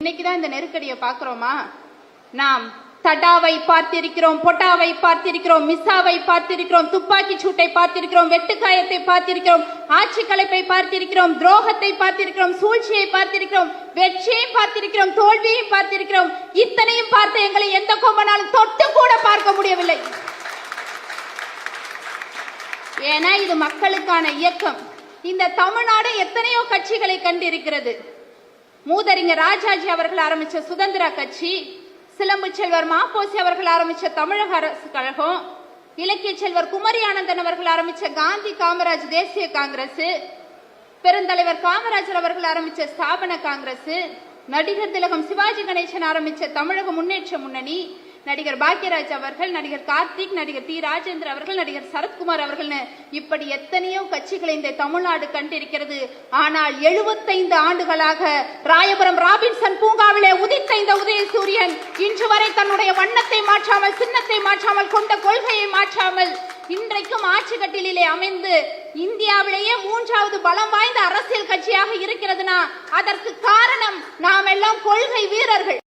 இன்னைக்குதான் இந்த நெருக்கடியை பார்க்கிறோமா? நாம் தடாவை பார்த்திருக்கிறோம், பொட்டாவை பார்த்திருக்கிறோம், மிஸ்ஸாவை பார்த்திருக்கிறோம், துப்பாக்கி சூட்டை பார்த்திருக்கிறோம், வெட்டுக்காயத்தை பார்த்திருக்கிறோம், ஆட்சி கலைப்பை பார்த்திருக்கிறோம், துரோகத்தை பார்த்திருக்கிறோம், சூழ்ச்சியை பார்த்திருக்கிறோம், வெற்றியை பார்த்திருக்கிறோம், தோல்வியை பார்த்திருக்கிறோம். இத்தனையும் பார்த்து எங்களை எந்த கொம்பனாலும் தொட்டு கூட பார்க்க முடியவில்லை. ஏன்னா இது மக்களுக்கான இயக்கம். இந்த தமிழ்நாடு எத்தனையோ கட்சிகளை கண்டிருக்கிறது. மூதறிஞர் ராஜாஜி அவர்கள் ஆரம்பிச்ச சுதந்திர கட்சி, சிலம்பு செல்வர் மாப்போசி அவர்கள் ஆரம்பிச்ச தமிழக அரசு கழகம், இலக்கிய செல்வர் குமரி ஆனந்தன் அவர்கள் ஆரம்பிச்ச காந்தி காமராஜ் தேசிய காங்கிரஸ், பெருந்தலைவர் காமராஜர் அவர்கள் ஆரம்பிச்ச ஸ்தாபன காங்கிரஸ், நடிகர் திலகம் சிவாஜி கணேசன் ஆரம்பிச்ச தமிழக முன்னேற்ற முன்னணி, நடிகர் பாக்யராஜ் அவர்கள், நடிகர் கார்த்திக், நடிகர் டி ராஜேந்திர அவர்கள், நடிகர் சரத்குமார் அவர்கள், இப்படி எத்தனையோ கட்சிகளை இந்த தமிழ்நாடு கண்டிருக்கிறது. ஆனால் 75 ஆண்டுகளாக ராயபுரம் ராபின்சன் பூங்காவிலே உதித்த இந்த உதயசூரியன் இன்று வரை தன்னுடைய வண்ணத்தை மாற்றாமல், சின்னத்தை மாற்றாமல், கொண்ட கொள்கையை மாற்றாமல் இன்றைக்கும் ஆட்சி கட்டிலே அமைந்து இந்தியாவிலேயே 3வது பலம் வாய்ந்த அரசியல் கட்சியாக இருக்கிறதுனா அதற்கு காரணம் நாம் எல்லாம் கொள்கை வீரர்கள்.